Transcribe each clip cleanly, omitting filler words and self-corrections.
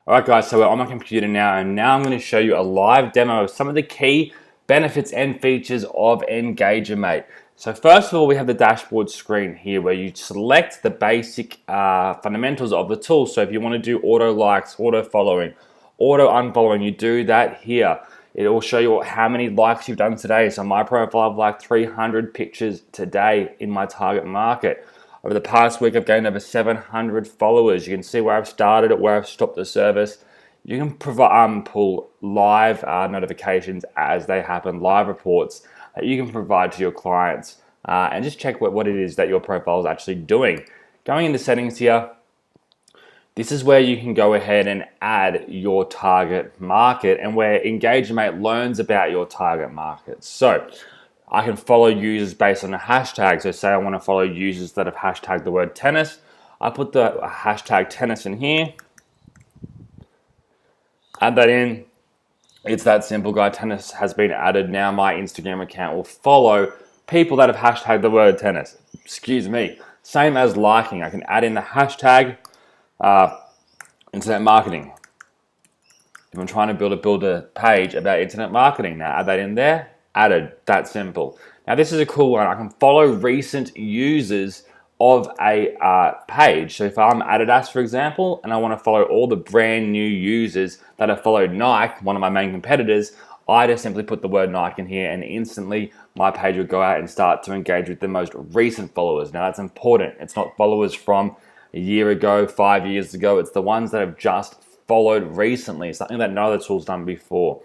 Alright guys, so we're on my computer now, and now I'm going to show you a live demo of some of the key benefits and features of EngagerMate. So first of all, we have the dashboard screen here where you select the basic fundamentals of the tool. So if you want to do auto likes, auto following, auto unfollowing, you do that here. It will show you how many likes you've done today. So my profile, I've liked 300 pictures today in my target market. Over the past week, I've gained over 700 followers. You can see where I've started it, where I've stopped the service. You can pull live notifications as they happen, live reports that you can provide to your clients, and just check what it is that your profile is actually doing. Going into settings here, this is where you can go ahead and add your target market and where EngagerMate learns about your target market. So I can follow users based on a hashtag. So say I want to follow users that have hashtagged the word tennis. I put the hashtag tennis in here, add that in. It's that simple, guys. Tennis has been added. Now my Instagram account will follow people that have hashtagged the word tennis. Excuse me. Same as liking. I can add in the hashtag internet marketing. If I'm trying to build a page about internet marketing, now add that in there. Added, that simple. Now this is a cool one. I can follow recent users of a page. So if I'm Adidas, for example, and I want to follow all the brand new users that have followed Nike, one of my main competitors, I just simply put the word Nike in here and instantly my page will go out and start to engage with the most recent followers. Now that's important. It's not followers from a year ago, 5 years ago. It's the ones that have just followed recently, something that no other tool's done before.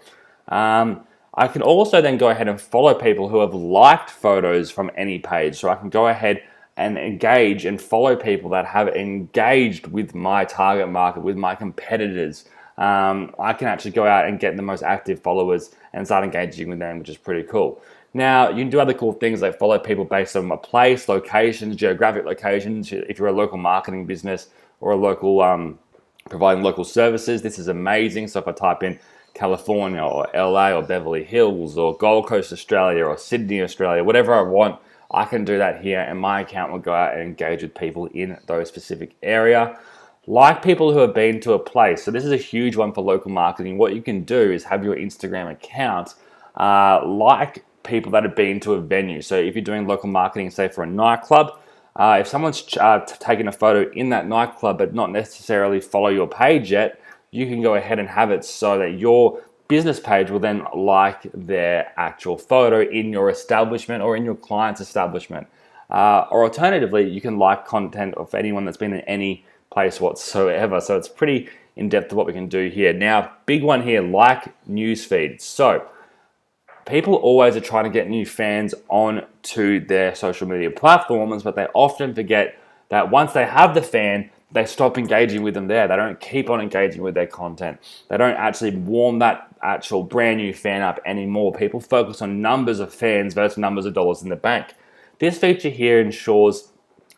I can also then go ahead and follow people who have liked photos from any page. So I can go ahead and engage and follow people that have engaged with my target market, with my competitors. I can actually go out and get the most active followers and start engaging with them, which is pretty cool. Now, you can do other cool things like follow people based on a place, locations, geographic locations. If you're a local marketing business or a local providing local services, this is amazing. So if I type in California or LA or Beverly Hills or Gold Coast, Australia or Sydney, Australia, whatever I want, I can do that here and my account will go out and engage with people in those specific area. Like people who have been to a place. So this is a huge one for local marketing. What you can do is have your Instagram account like people that have been to a venue. So if you're doing local marketing, say for a nightclub, if someone's taken a photo in that nightclub but not necessarily follow your page yet, you can go ahead and have it so that your business page will then like their actual photo in your establishment or in your client's establishment. Or alternatively, you can like content of anyone that's been in any place whatsoever. So it's pretty in-depth of what we can do here. Now, big one here, like newsfeed. So people always are trying to get new fans onto their social media platforms, but they often forget that once they have the fan, they stop engaging with them there. They don't keep on engaging with their content. They don't actually warm that actual brand new fan up anymore. People focus on numbers of fans versus numbers of dollars in the bank. This feature here ensures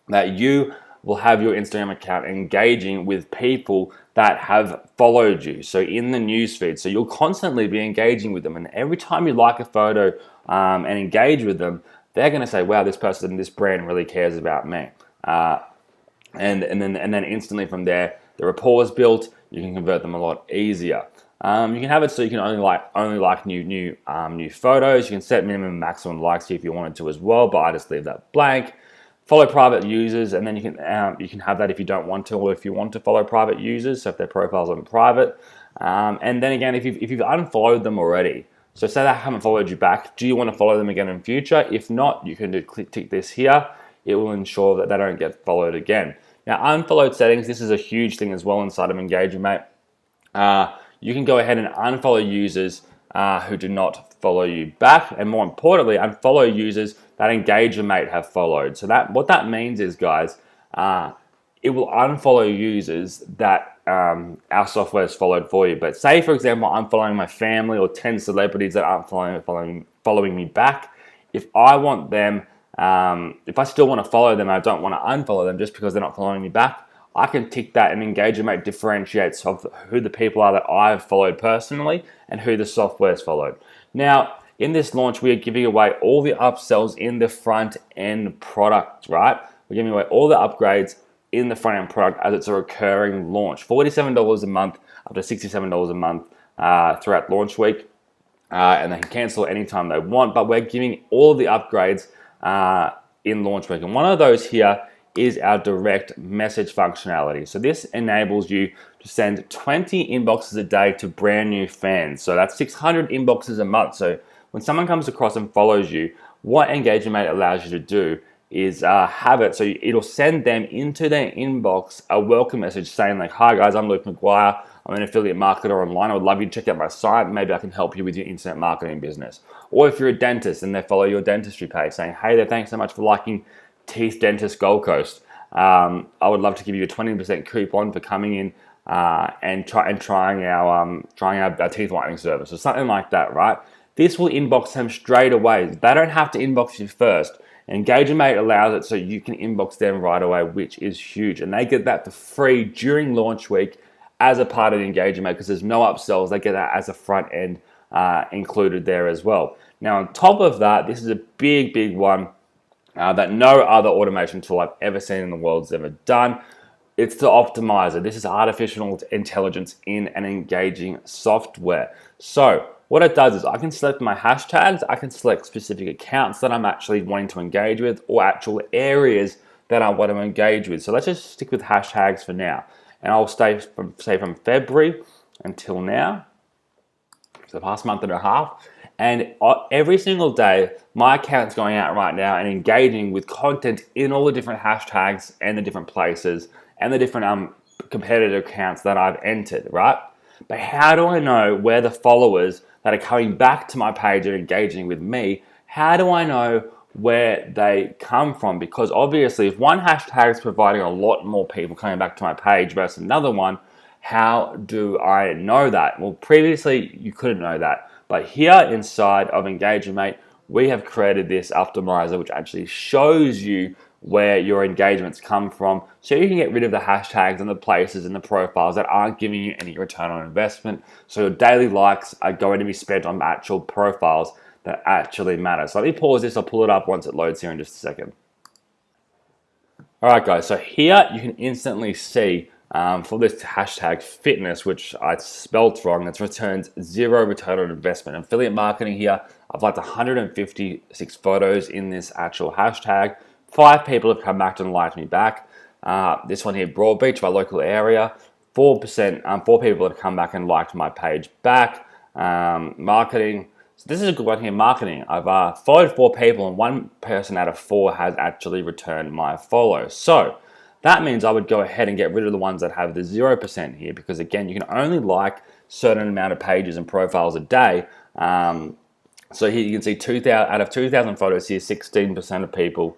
that you will have your Instagram account engaging with people that have followed you. So in the newsfeed, so you'll constantly be engaging with them. And every time you like a photo and engage with them, they're going to say, wow, this person, this brand really cares about me. And then instantly from there, the rapport is built. You can convert them a lot easier. You can have it so you can only like new photos. You can set minimum and maximum likes here if you wanted to as well, but I just leave that blank. Follow private users, and then you can have that if you don't want to, or if you want to follow private users, so if their profiles aren't private. And then again, if you've unfollowed them already, so say they haven't followed you back, do you want to follow them again in future? If not, you can tick this here. It will ensure that they don't get followed again. Now, unfollowed settings, this is a huge thing as well inside of EngagerMate. You can go ahead and unfollow users who do not follow you back, and more importantly, unfollow users that EngagerMate have followed. So what that means is, guys, it will unfollow users that our software has followed for you. But say, for example, I'm following my family or 10 celebrities that aren't following me back. If I want them, if I still want to follow them, I don't want to unfollow them just because they're not following me back, I can tick that, and EngagerMate differentiates of who the people are that I've followed personally and who the software's followed. Now, in this launch, we are giving away all the upsells in the front end product, right? We're giving away all the upgrades in the front end product as it's a recurring launch. $47 a month up to $67 a month throughout launch week. And they can cancel anytime they want, but we're giving all of the upgrades in launch week. And one of those here is our direct message functionality. So this enables you to send 20 inboxes a day to brand new fans. So that's 600 inboxes a month. So when someone comes across and follows you, what EngagerMate allows you to do is have it, so it'll send them into their inbox a welcome message saying like, hi guys, I'm Luke McGuire. I'm an affiliate marketer online. I would love you to check out my site. Maybe I can help you with your internet marketing business. Or if you're a dentist and they follow your dentistry page saying, hey there, thanks so much for liking Teeth Dentist Gold Coast. I would love to give you a 20% coupon for coming in and trying our teeth whitening service or something like that, right? This will inbox them straight away. They don't have to inbox you first. EngagerMate allows it so you can inbox them right away, which is huge. And they get that for free during launch week as a part of the EngagerMate because there's no upsells. They get that as a front end included there as well. Now, on top of that, this is a big one that no other automation tool I've ever seen in the world's ever done. It's the optimizer. This is artificial intelligence in an engaging software. So what it does is I can select my hashtags, I can select specific accounts that I'm actually wanting to engage with or actual areas that I want to engage with. So let's just stick with hashtags for now. And I'll stay from February until now, for the past month and a half. And every single day, my account's going out right now and engaging with content in all the different hashtags and the different places and the different competitor accounts that I've entered, right? But how do I know where the followers that are coming back to my page and engaging with me, how do I know where they come from? Because obviously if one hashtag is providing a lot more people coming back to my page versus another one, how do I know that? Well, previously you couldn't know that. But here inside of EngagerMate, we have created this optimizer which actually shows you where your engagements come from, so you can get rid of the hashtags and the places and the profiles that aren't giving you any return on investment. So your daily likes are going to be spent on actual profiles that actually matter. So let me pause this, I'll pull it up once it loads here in just a second. All right guys, so here you can instantly see for this hashtag fitness, which I spelled wrong, that's returns 0 return on investment. Affiliate marketing here, I've liked 156 photos in this actual hashtag. 5 people have come back and liked me back. This one here, Broadbeach, my local area, 4 people have come back and liked my page back. Marketing, so this is a good one here, marketing. I've followed 4 people and 1 person out of 4 has actually returned my follow. So that means I would go ahead and get rid of the ones that have the 0% here, because again, you can only like certain amount of pages and profiles a day. So here you can see 2,000 out of 2,000 photos here, 16 people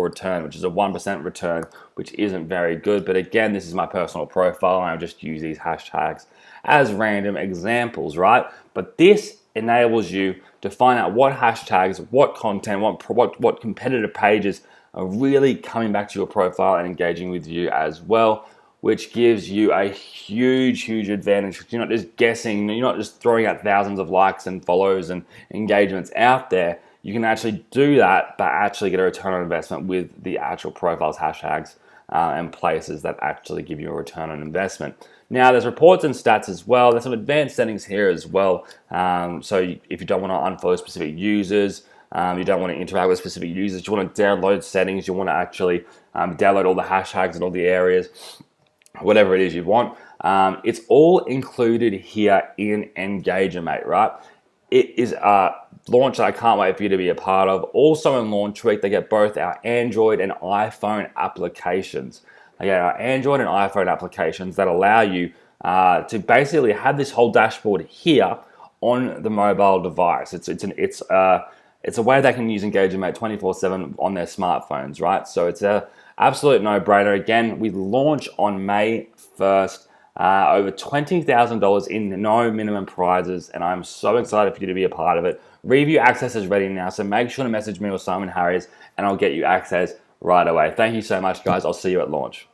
return, which is a 1% return, which isn't very good. But again, this is my personal profile, and I'll just use these hashtags as random examples, right? But this enables you to find out what hashtags, what content, what competitive pages are really coming back to your profile and engaging with you as well, which gives you a huge advantage. You're not just guessing, you're not just throwing out thousands of likes and follows and engagements out there. You can actually do that, but actually get a return on investment with the actual profiles, hashtags, and places that actually give you a return on investment. Now, there's reports and stats as well. There's some advanced settings here as well. So if you don't want to unfollow specific users, you don't want to interact with specific users, you want to download settings, you want to actually download all the hashtags and all the areas, whatever it is you want. It's all included here in EngagerMate, right? It is a launch that I can't wait for you to be a part of. Also in launch week, they get both our Android and iPhone applications. They get our Android and iPhone applications that allow you to basically have this whole dashboard here on the mobile device. It's a way they can use EngagerMate 24/7 on their smartphones, right? So it's a absolute no-brainer. Again, we launch on May 1st, over $20,000 in no minimum prizes, and I'm so excited for you to be a part of it. Review access is ready now, so make sure to message me or Simon Harris, and I'll get you access right away. Thank you so much, guys. I'll see you at launch.